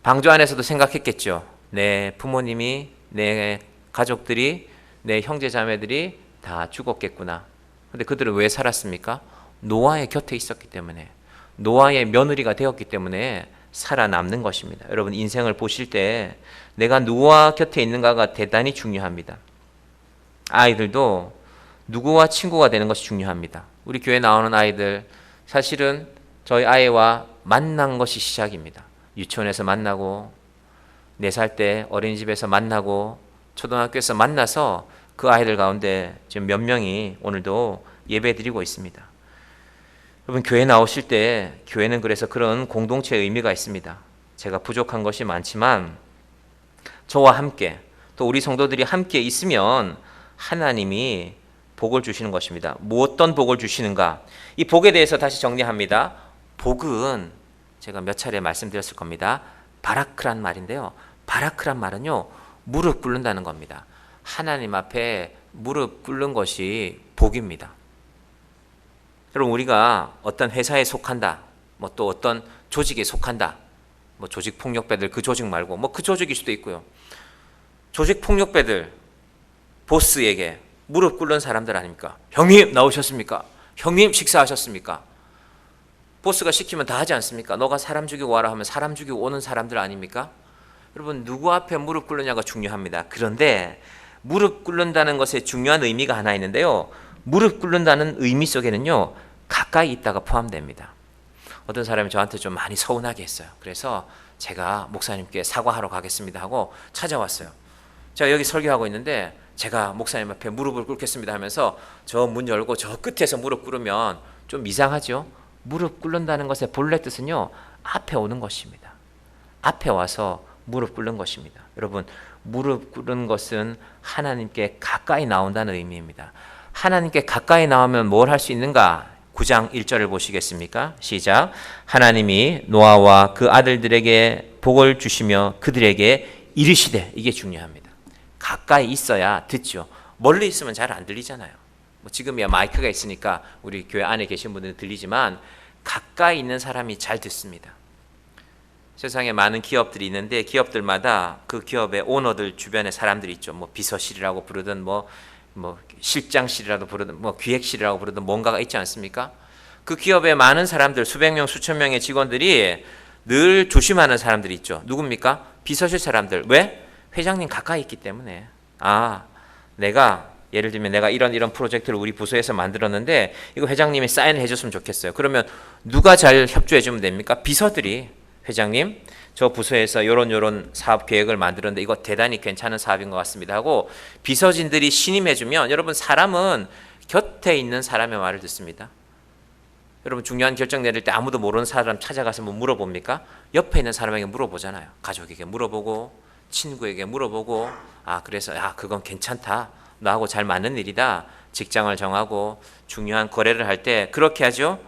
방주 안에서도 생각했겠죠. 내 부모님이, 내 가족들이, 내 형제 자매들이 다 죽었겠구나. 근데 그들은 왜 살았습니까? 노아의 곁에 있었기 때문에, 노아의 며느리가 되었기 때문에 살아남는 것입니다. 여러분 인생을 보실 때 내가 누구와 곁에 있는가가 대단히 중요합니다. 아이들도 누구와 친구가 되는 것이 중요합니다. 우리 교회 나오는 아이들 사실은 저희 아이와 만난 것이 시작입니다. 유치원에서 만나고 4살 때 어린이집에서 만나고 초등학교에서 만나서 그 아이들 가운데 지금 몇 명이 오늘도 예배 드리고 있습니다. 여러분 교회 나오실 때 교회는 그래서 그런 공동체의 의미가 있습니다. 제가 부족한 것이 많지만 저와 함께 또 우리 성도들이 함께 있으면 하나님이 복을 주시는 것입니다. 어떤 복을 주시는가? 이 복에 대해서 다시 정리합니다. 복은 제가 몇 차례 말씀드렸을 겁니다. 바라크란 말인데요. 바라크란 말은요, 무릎 꿇는다는 겁니다. 하나님 앞에 무릎 꿇는 것이 복입니다. 여러분, 우리가 어떤 회사에 속한다, 뭐 또 어떤 조직에 속한다, 뭐 조직 폭력배들 그 조직 말고 뭐 그 조직일 수도 있고요. 조직 폭력배들 보스에게 무릎 꿇는 사람들 아닙니까? 형님 나오셨습니까? 형님 식사하셨습니까? 보스가 시키면 다 하지 않습니까? 너가 사람 죽이고 와라 하면 사람 죽이고 오는 사람들 아닙니까? 여러분, 누구 앞에 무릎 꿇느냐가 중요합니다. 그런데 무릎 꿇는다는 것에 중요한 의미가 하나 있는데요. 무릎 꿇는다는 의미 속에는요, 가까이 있다가 포함됩니다. 어떤 사람이 저한테 좀 많이 서운하게 했어요. 그래서 제가 목사님께 사과하러 가겠습니다 하고 찾아왔어요. 제가 여기 설교하고 있는데 제가 목사님 앞에 무릎을 꿇겠습니다 하면서 저 문 열고 저 끝에서 무릎 꿇으면 좀 이상하죠? 무릎 꿇는다는 것의 본래 뜻은요, 앞에 오는 것입니다. 앞에 와서 무릎 꿇는 것입니다. 여러분, 무릎 꿇는 것은 하나님께 가까이 나온다는 의미입니다. 하나님께 가까이 나오면 뭘 할 수 있는가? 9장 1절을 보시겠습니까? 시작. 하나님이 노아와 그 아들들에게 복을 주시며 그들에게 이르시되, 이게 중요합니다. 가까이 있어야 듣죠. 멀리 있으면 잘 안 들리잖아요. 뭐 지금이야 마이크가 있으니까 우리 교회 안에 계신 분들은 들리지만 가까이 있는 사람이 잘 듣습니다. 세상에 많은 기업들이 있는데 기업들마다 그 기업의 오너들 주변에 사람들이 있죠. 뭐 비서실이라고 부르든 뭐 실장실이라도 부르든 뭐 기획실이라고 부르든 뭔가가 있지 않습니까? 그 기업에 많은 사람들, 수백 명, 수천 명의 직원들이 늘 조심하는 사람들이 있죠. 누굽니까? 비서실 사람들. 왜? 회장님 가까이 있기 때문에. 내가 예를 들면 내가 이런 프로젝트를 우리 부서에서 만들었는데 이거 회장님이 사인을 해줬으면 좋겠어요. 그러면 누가 잘 협조해 주면 됩니까? 비서들이, 회장님 저 부서에서 요런 사업 계획을 만들었는데 이거 대단히 괜찮은 사업인 것 같습니다 하고 비서진들이 신임해 주면, 여러분 사람은 곁에 있는 사람의 말을 듣습니다. 여러분 중요한 결정 내릴 때 아무도 모르는 사람 찾아가서 뭐 물어봅니까? 옆에 있는 사람에게 물어보잖아요. 가족에게 물어보고 친구에게 물어보고 그래서 그건 괜찮다, 나하고 잘 맞는 일이다, 직장을 정하고 중요한 거래를 할 때 그렇게 하죠.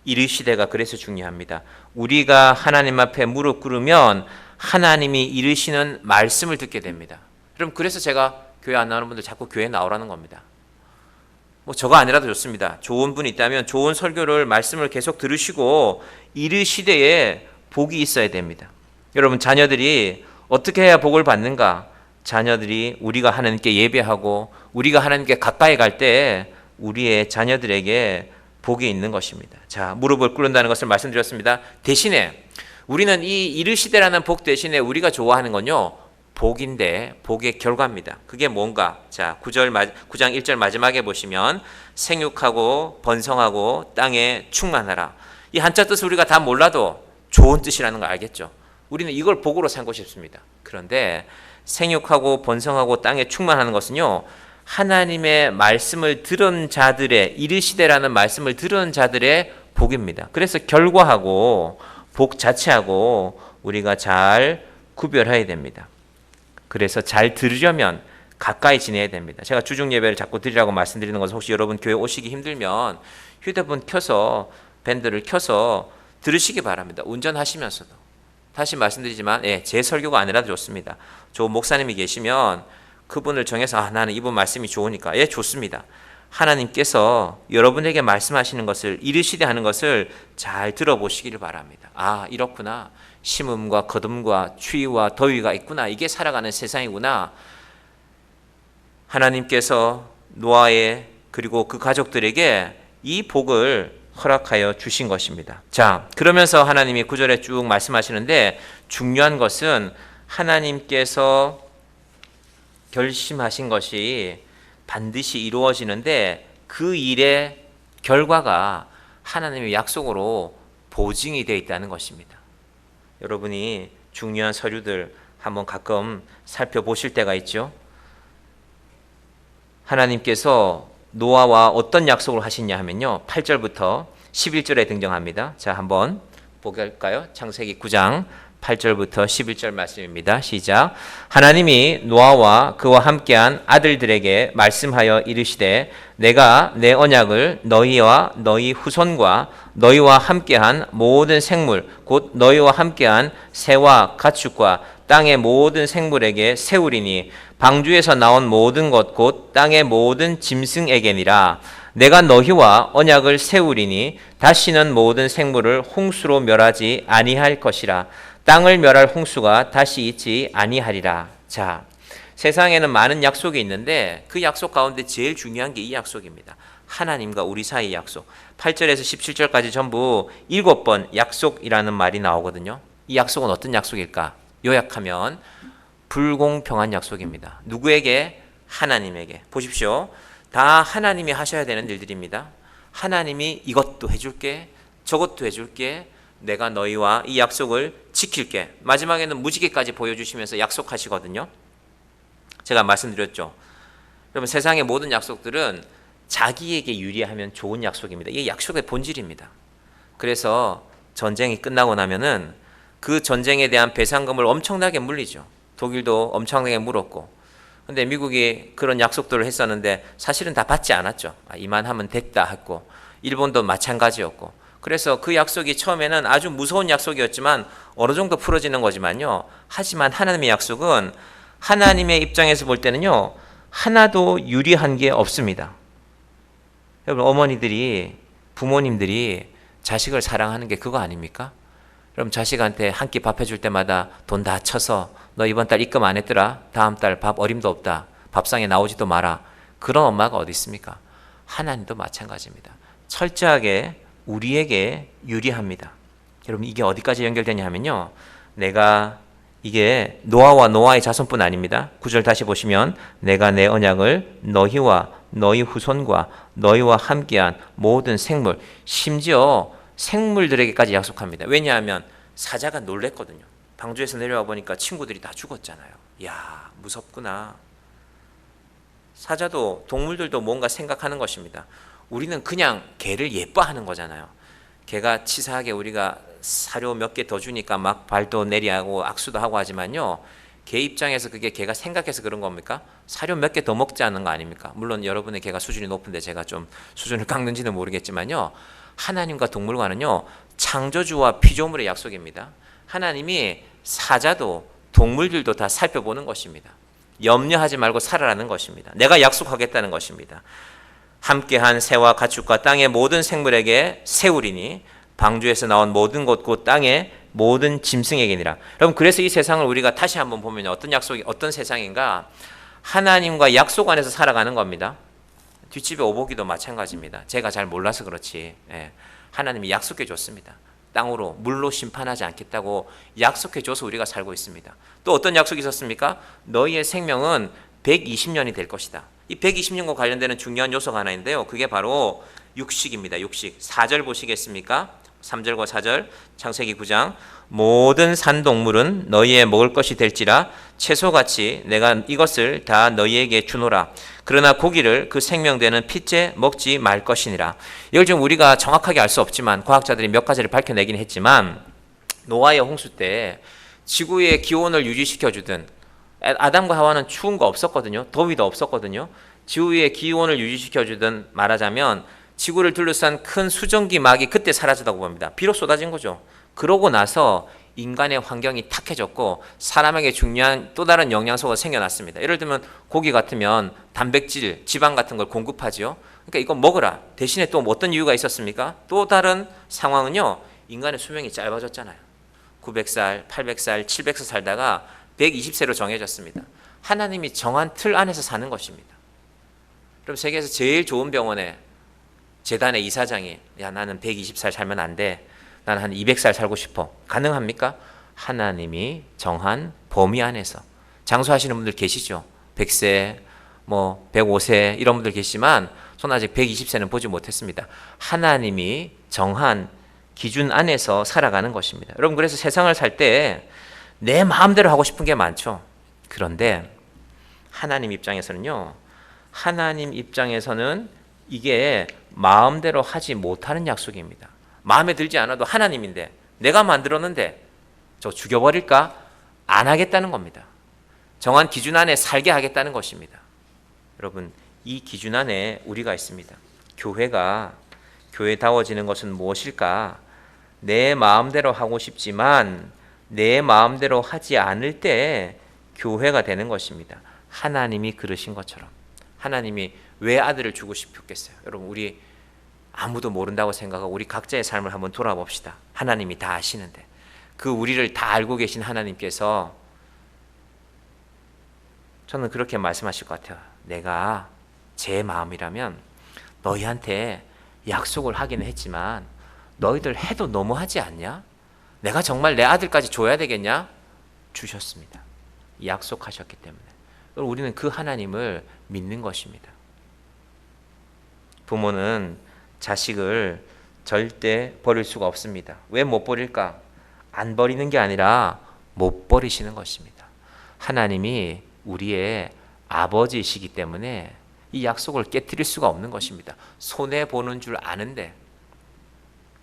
이르시되가 그래서 중요합니다. 우리가 하나님 앞에 무릎 꿇으면 하나님이 이르시는 말씀을 듣게 됩니다. 여러분, 그래서 제가 교회 안 나오는 분들 자꾸 교회 나오라는 겁니다. 뭐 저거 아니라도 좋습니다. 좋은 분이 있다면 좋은 설교를, 말씀을 계속 들으시고 이르시되에 복이 있어야 됩니다. 여러분, 자녀들이 어떻게 해야 복을 받는가? 자녀들이 우리가 하나님께 예배하고 우리가 하나님께 가까이 갈 때 우리의 자녀들에게 복이 있는 것입니다. 자, 무릎을 꿇는다는 것을 말씀드렸습니다. 대신에 우리는 이 이르시되라는 복 대신에 우리가 좋아하는 건요, 복인데 복의 결과입니다. 그게 뭔가? 자, 9장 1절 마지막에 보시면 생육하고 번성하고 땅에 충만하라. 이 한자 뜻을 우리가 다 몰라도 좋은 뜻이라는 걸 알겠죠. 우리는 이걸 복으로 삼고 싶습니다. 그런데 생육하고 번성하고 땅에 충만하는 것은요, 하나님의 말씀을 들은 자들의, 이르시되라는 말씀을 들은 자들의 복입니다. 그래서 결과하고 복 자체하고 우리가 잘 구별해야 됩니다. 그래서 잘 들으려면 가까이 지내야 됩니다. 제가 주중 예배를 자꾸 드리라고 말씀드리는 것은, 혹시 여러분 교회 오시기 힘들면 휴대폰 켜서, 밴드를 켜서 들으시기 바랍니다. 운전하시면서도. 다시 말씀드리지만 제 설교가 아니라도 좋습니다. 좋은 목사님이 계시면 그분을 정해서 나는 이분 말씀이 좋으니까 좋습니다. 하나님께서 여러분에게 말씀하시는 것을, 이르시되 하는 것을 잘 들어보시기를 바랍니다. 이렇구나. 심음과 거둠과 추위와 더위가 있구나. 이게 살아가는 세상이구나. 하나님께서 노아의 그리고 그 가족들에게 이 복을 허락하여 주신 것입니다. 자, 그러면서 하나님이 9절에 쭉 말씀하시는데, 중요한 것은 하나님께서 결심하신 것이 반드시 이루어지는데 그 일의 결과가 하나님의 약속으로 보증이 되어 있다는 것입니다. 여러분이 중요한 서류들 한번 가끔 살펴보실 때가 있죠. 하나님께서 노아와 어떤 약속을 하시냐 하면요, 8절부터 11절에 등장합니다. 자, 한번 볼까요? 창세기 9장 8절부터 11절 말씀입니다. 시작. 하나님이 노아와 그와 함께한 아들들에게 말씀하여 이르시되 내가 내 언약을 너희와 너희 후손과 너희와 함께한 모든 생물 곧 너희와 함께한 새와 가축과 땅의 모든 생물에게 세우리니 방주에서 나온 모든 것 곧 땅의 모든 짐승에게니라. 내가 너희와 언약을 세우리니 다시는 모든 생물을 홍수로 멸하지 아니할 것이라. 땅을 멸할 홍수가 다시 있지 아니하리라. 자, 세상에는 많은 약속이 있는데 그 약속 가운데 제일 중요한 게 이 약속입니다. 하나님과 우리 사이의 약속. 8절에서 17절까지 전부 7번 약속이라는 말이 나오거든요. 이 약속은 어떤 약속일까? 요약하면 불공평한 약속입니다. 누구에게? 하나님에게. 보십시오. 다 하나님이 하셔야 되는 일들입니다. 하나님이 이것도 해줄게, 저것도 해줄게, 내가 너희와 이 약속을 지킬게. 마지막에는 무지개까지 보여주시면서 약속하시거든요. 제가 말씀드렸죠. 여러분, 세상의 모든 약속들은 자기에게 유리하면 좋은 약속입니다. 이게 약속의 본질입니다. 그래서 전쟁이 끝나고 나면은 그 전쟁에 대한 배상금을 엄청나게 물리죠. 독일도 엄청나게 물었고, 근데 미국이 그런 약속들을 했었는데 사실은 다 받지 않았죠. 이만하면 됐다 했고, 일본도 마찬가지였고. 그래서 그 약속이 처음에는 아주 무서운 약속이었지만 어느 정도 풀어지는 거지만요. 하지만 하나님의 약속은 하나님의 입장에서 볼 때는요, 하나도 유리한 게 없습니다. 여러분, 어머니들이, 부모님들이 자식을 사랑하는 게 그거 아닙니까? 그럼 자식한테 한 끼 밥 해줄 때마다 돈 다 쳐서 너 이번 달 입금 안 했더라? 다음 달 밥 어림도 없다. 밥상에 나오지도 마라. 그런 엄마가 어디 있습니까? 하나님도 마찬가지입니다. 철저하게 우리에게 유리합니다. 여러분, 이게 어디까지 연결되냐 하면요, 내가 이게 노아와 노아의 자손뿐 아닙니다. 9절 다시 보시면 내가 내 언약을 너희와 너희 후손과 너희와 함께한 모든 생물, 심지어 생물들에게까지 약속합니다. 왜냐하면 사자가 놀랬거든요. 방주에서 내려와 보니까 친구들이 다 죽었잖아요. 야, 무섭구나. 사자도, 동물들도 뭔가 생각하는 것입니다. 우리는 그냥 개를 예뻐하는 거잖아요. 개가 치사하게 우리가 사료 몇 개 더 주니까 막 발도 내리하고 악수도 하고 하지만요, 개 입장에서 그게 개가 생각해서 그런 겁니까? 사료 몇 개 더 먹자는 거 아닙니까? 물론 여러분의 개가 수준이 높은데 제가 좀 수준을 깎는지는 모르겠지만요, 하나님과 동물과는요, 창조주와 피조물의 약속입니다. 하나님이 사자도 동물들도 다 살펴보는 것입니다. 염려하지 말고 살아라는 것입니다. 내가 약속하겠다는 것입니다. 함께한 새와 가축과 땅의 모든 생물에게 세우리니 방주에서 나온 모든 것 곧 땅의 모든 짐승에게니라. 여러분, 그래서 이 세상을 우리가 다시 한번 보면 어떤 약속이, 어떤 세상인가? 하나님과 약속 안에서 살아가는 겁니다. 뒷집에 오보기도 마찬가지입니다. 제가 잘 몰라서 그렇지, 하나님이 약속해 줬습니다. 땅으로 물로 심판하지 않겠다고 약속해 줘서 우리가 살고 있습니다. 또 어떤 약속이 있었습니까? 너희의 생명은 120년이 될 것이다. 이 120년과 관련되는 중요한 요소가 하나 있는데요, 그게 바로 육식입니다. 육식. 4절 보시겠습니까? 3절과 4절, 창세기 9장. 모든 산동물은 너희의 먹을 것이 될지라 채소같이 내가 이것을 다 너희에게 주노라. 그러나 고기를 그 생명되는 핏째 먹지 말 것이니라. 이걸 좀 우리가 정확하게 알 수 없지만 과학자들이 몇 가지를 밝혀내긴 했지만, 노아의 홍수 때 지구의 기온을 유지시켜주던, 아담과 하와는 추운 거 없었거든요. 더위도 없었거든요. 지구의 기온을 유지시켜주던, 말하자면 지구를 둘러싼 큰 수증기막이 그때 사라지다고 봅니다. 비로 쏟아진 거죠. 그러고 나서 인간의 환경이 탁해졌고 사람에게 중요한 또 다른 영양소가 생겨났습니다. 예를 들면 고기 같으면 단백질, 지방 같은 걸 공급하죠. 그러니까 이거 먹으라. 대신에 또 어떤 이유가 있었습니까? 또 다른 상황은요, 인간의 수명이 짧아졌잖아요. 900살, 800살, 700살 살다가 120세로 정해졌습니다. 하나님이 정한 틀 안에서 사는 것입니다. 그럼 세계에서 제일 좋은 병원에 재단의 이사장이, 야, 나는 120살 살면 안 돼. 나는 한 200살 살고 싶어. 가능합니까? 하나님이 정한 범위 안에서. 장수하시는 분들 계시죠? 100세, 105세 이런 분들 계시지만 저는 아직 120세는 보지 못했습니다. 하나님이 정한 기준 안에서 살아가는 것입니다. 여러분, 그래서 세상을 살 때 내 마음대로 하고 싶은 게 많죠. 그런데 하나님 입장에서는요, 하나님 입장에서는 이게 마음대로 하지 못하는 약속입니다. 마음에 들지 않아도 하나님인데, 내가 만들었는데 저 죽여버릴까? 안 하겠다는 겁니다. 정한 기준 안에 살게 하겠다는 것입니다. 여러분, 이 기준 안에 우리가 있습니다. 교회가 교회다워지는 것은 무엇일까? 내 마음대로 하고 싶지만 내 마음대로 하지 않을 때 교회가 되는 것입니다. 하나님이 그러신 것처럼. 하나님이 왜 아들을 주고 싶었겠어요? 여러분, 우리 아무도 모른다고 생각하고 우리 각자의 삶을 한번 돌아봅시다. 하나님이 다 아시는데, 그 우리를 다 알고 계신 하나님께서 저는 그렇게 말씀하실 것 같아요. 내가 제 마음이라면 너희한테 약속을 하기는 했지만 너희들 해도 너무하지 않냐? 내가 정말 내 아들까지 줘야 되겠냐? 주셨습니다. 약속하셨기 때문에. 우리는 그 하나님을 믿는 것입니다. 부모는 자식을 절대 버릴 수가 없습니다. 왜 못 버릴까? 안 버리는 게 아니라 못 버리시는 것입니다. 하나님이 우리의 아버지이시기 때문에 이 약속을 깨트릴 수가 없는 것입니다. 손해보는 줄 아는데.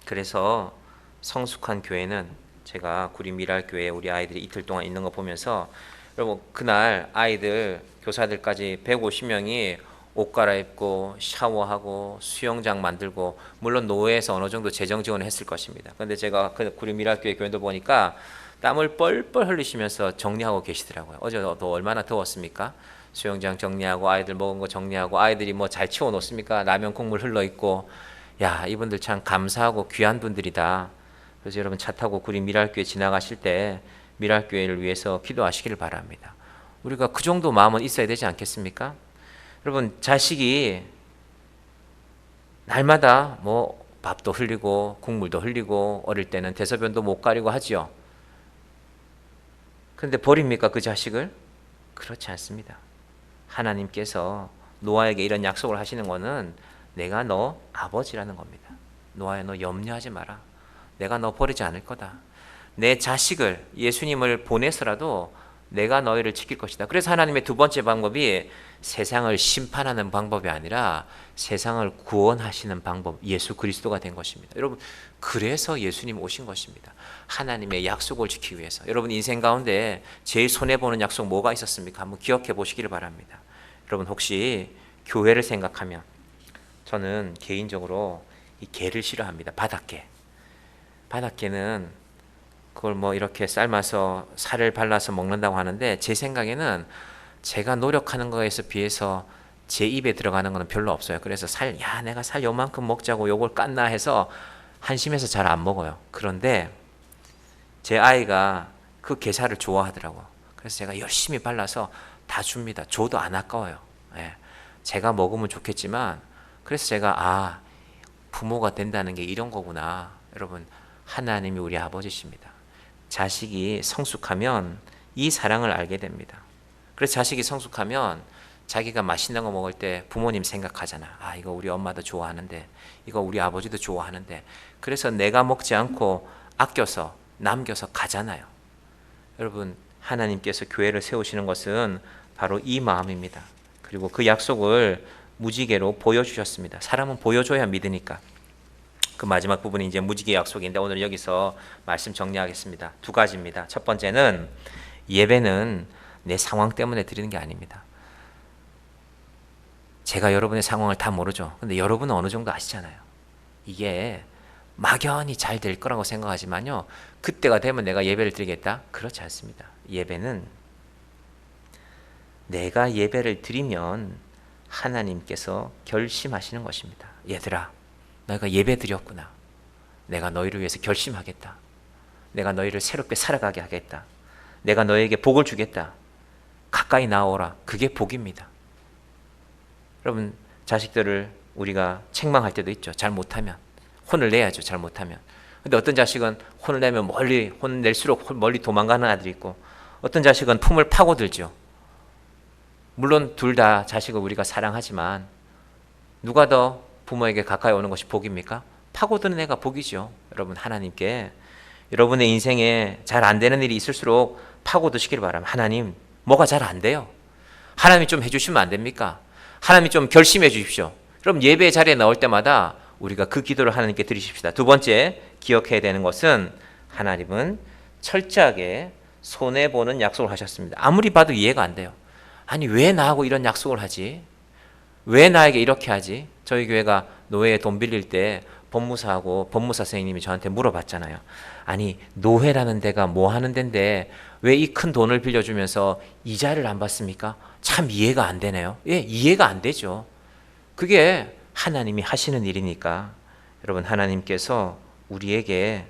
그래서 성숙한 교회는, 제가 구리미랄교회에 우리 아이들이 이틀 동안 있는 거 보면서, 여러분, 그날 아이들 교사들까지 150명이 옷 갈아입고 샤워하고 수영장 만들고, 물론 노회에서 어느 정도 재정 지원을 했을 것입니다. 그런데 제가 그 구리미랄교회 교회도 보니까 땀을 뻘뻘 흘리시면서 정리하고 계시더라고요. 어제도 얼마나 더웠습니까? 수영장 정리하고 아이들 먹은 거 정리하고, 아이들이 뭐 잘 치워 놓습니까? 라면 국물 흘러 있고. 야, 이분들 참 감사하고 귀한 분들이다. 그래서 여러분, 차 타고 구리 미랄교회 지나가실 때 미랄교회를 위해서 기도하시기를 바랍니다. 우리가 그 정도 마음은 있어야 되지 않겠습니까? 여러분, 자식이 날마다 뭐 밥도 흘리고 국물도 흘리고 어릴 때는 대소변도 못 가리고 하지요. 그런데 버립니까, 그 자식을? 그렇지 않습니다. 하나님께서 노아에게 이런 약속을 하시는 것은 내가 너 아버지라는 겁니다. 노아야, 너 염려하지 마라. 내가 너 버리지 않을 거다. 내 자식을, 예수님을 보내서라도 내가 너희를 지킬 것이다. 그래서 하나님의 두 번째 방법이 세상을 심판하는 방법이 아니라 세상을 구원하시는 방법, 예수 그리스도가 된 것입니다. 여러분, 그래서 예수님 오신 것입니다. 하나님의 약속을 지키기 위해서. 여러분, 인생 가운데 제일 손해보는 약속 뭐가 있었습니까? 한번 기억해 보시기를 바랍니다. 여러분, 혹시 교회를 생각하면, 저는 개인적으로 이 게를 싫어합니다. 바닷게. 바닷게는 그걸 뭐 이렇게 삶아서 살을 발라서 먹는다고 하는데, 제 생각에는 제가 노력하는 거에서 비해서 제 입에 들어가는 거는 별로 없어요. 그래서 내가 살 요만큼 먹자고 요걸 깠나 해서 한심해서 잘 안 먹어요. 그런데 제 아이가 그 게살을 좋아하더라고요. 그래서 제가 열심히 발라서 다 줍니다. 줘도 안 아까워요. 예. 제가 먹으면 좋겠지만, 그래서 제가 부모가 된다는 게 이런 거구나. 여러분, 하나님이 우리 아버지십니다. 자식이 성숙하면 이 사랑을 알게 됩니다. 그래서 자식이 성숙하면 자기가 맛있는 거 먹을 때 부모님 생각하잖아. 이거 우리 엄마도 좋아하는데, 이거 우리 아버지도 좋아하는데. 그래서 내가 먹지 않고 아껴서 남겨서 가잖아요. 여러분, 하나님께서 교회를 세우시는 것은 바로 이 마음입니다. 그리고 그 약속을 무지개로 보여주셨습니다. 사람은 보여줘야 믿으니까. 그 마지막 부분이 이제 무지개 약속인데, 오늘 여기서 말씀 정리하겠습니다. 두 가지입니다. 첫 번째는, 예배는 내 상황 때문에 드리는 게 아닙니다. 제가 여러분의 상황을 다 모르죠. 근데 여러분은 어느 정도 아시잖아요. 이게 막연히 잘 될 거라고 생각하지만요, 그때가 되면 내가 예배를 드리겠다? 그렇지 않습니다. 예배는 내가 예배를 드리면 하나님께서 결심하시는 것입니다. 얘들아, 너희가 예배 드렸구나. 내가 너희를 위해서 결심하겠다. 내가 너희를 새롭게 살아가게 하겠다. 내가 너에게 복을 주겠다. 가까이 나오라. 그게 복입니다. 여러분, 자식들을 우리가 책망할 때도 있죠. 잘 못하면. 혼을 내야죠. 잘 못하면. 근데 어떤 자식은 혼을 내면 혼낼수록 멀리 도망가는 아들이 있고, 어떤 자식은 품을 파고들죠. 물론 둘 다 자식을 우리가 사랑하지만, 누가 더 부모에게 가까이 오는 것이 복입니까? 파고드는 애가 복이죠. 여러분, 하나님께 여러분의 인생에 잘 안 되는 일이 있을수록 파고드시길 바랍니다. 하나님, 뭐가 잘 안 돼요? 하나님이 좀 해주시면 안 됩니까? 하나님이 좀 결심해 주십시오. 그럼 예배 자리에 나올 때마다 우리가 그 기도를 하나님께 드리십시다. 두 번째 기억해야 되는 것은, 하나님은 철저하게 손해보는 약속을 하셨습니다. 아무리 봐도 이해가 안 돼요. 아니 왜 나하고 이런 약속을 하지? 왜 나에게 이렇게 하지? 저희 교회가 노예에 돈 빌릴 때 법무사하고 법무사 선생님이 저한테 물어봤잖아요. 아니 노회라는 데가 뭐 하는 데인데 왜 이 큰 돈을 빌려주면서 이자를 안 받습니까? 참 이해가 안 되네요. 예, 이해가 안 되죠. 그게 하나님이 하시는 일이니까. 여러분, 하나님께서 우리에게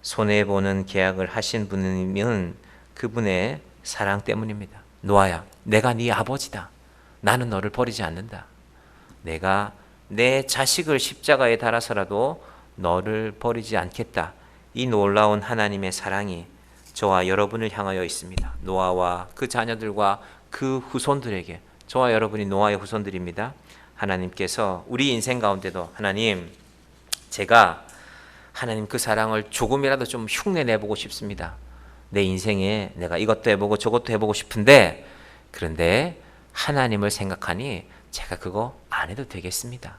손해보는 계약을 하신 분은 그분의 사랑 때문입니다. 노아야, 내가 네 아버지다. 나는 너를 버리지 않는다. 내가 내 자식을 십자가에 달아서라도 너를 버리지 않겠다. 이 놀라운 하나님의 사랑이 저와 여러분을 향하여 있습니다. 노아와 그 자녀들과 그 후손들에게, 저와 여러분이 노아의 후손들입니다. 하나님께서 우리 인생 가운데도 하나님, 제가 하나님 그 사랑을 조금이라도 좀 흉내내보고 싶습니다. 내 인생에 내가 이것도 해보고 저것도 해보고 싶은데, 그런데 하나님을 생각하니 제가 그거 안 해도 되겠습니다.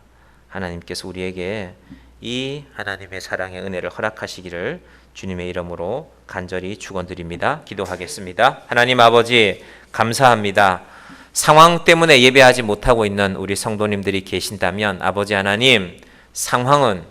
하나님께서 우리에게 이 하나님의 사랑의 은혜를 허락하시기를 주님의 이름으로 간절히 축원드립니다. 기도하겠습니다. 하나님 아버지, 감사합니다. 상황 때문에 예배하지 못하고 있는 우리 성도님들이 계신다면 아버지 하나님, 상황은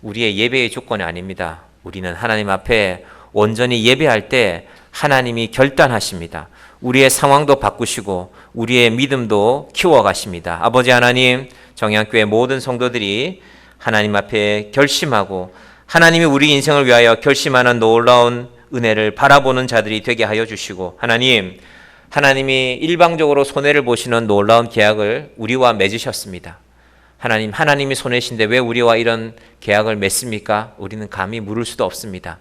우리의 예배의 조건이 아닙니다. 우리는 하나님 앞에 온전히 예배할 때 하나님이 결단하십니다. 우리의 상황도 바꾸시고 우리의 믿음도 키워가십니다. 아버지 하나님, 정향교회 모든 성도들이 하나님 앞에 결심하고 하나님이 우리 인생을 위하여 결심하는 놀라운 은혜를 바라보는 자들이 되게 하여 주시고, 하나님이 일방적으로 손해를 보시는 놀라운 계약을 우리와 맺으셨습니다. 하나님이 손해신데 왜 우리와 이런 계약을 맺습니까? 우리는 감히 물을 수도 없습니다.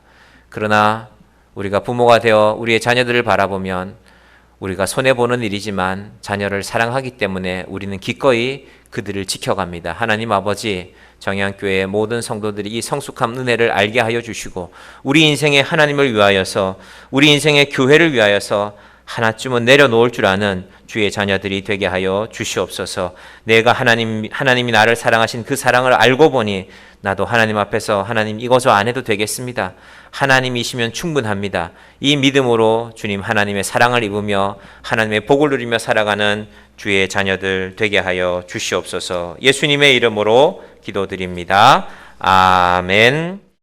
그러나 우리가 부모가 되어 우리의 자녀들을 바라보면 우리가 손해보는 일이지만 자녀를 사랑하기 때문에 우리는 기꺼이 그들을 지켜갑니다. 하나님 아버지, 정향교회의 모든 성도들이 이 성숙한 은혜를 알게 하여 주시고 우리 인생의 하나님을 위하여서, 우리 인생의 교회를 위하여서 하나쯤은 내려놓을 줄 아는 주의 자녀들이 되게 하여 주시옵소서. 내가 하나님이 나를 사랑하신 그 사랑을 알고 보니 나도 하나님 앞에서 하나님 이거저 안 해도 되겠습니다. 하나님이시면 충분합니다. 이 믿음으로 주님 하나님의 사랑을 입으며 하나님의 복을 누리며 살아가는 주의 자녀들 되게 하여 주시옵소서. 예수님의 이름으로 기도드립니다. 아멘.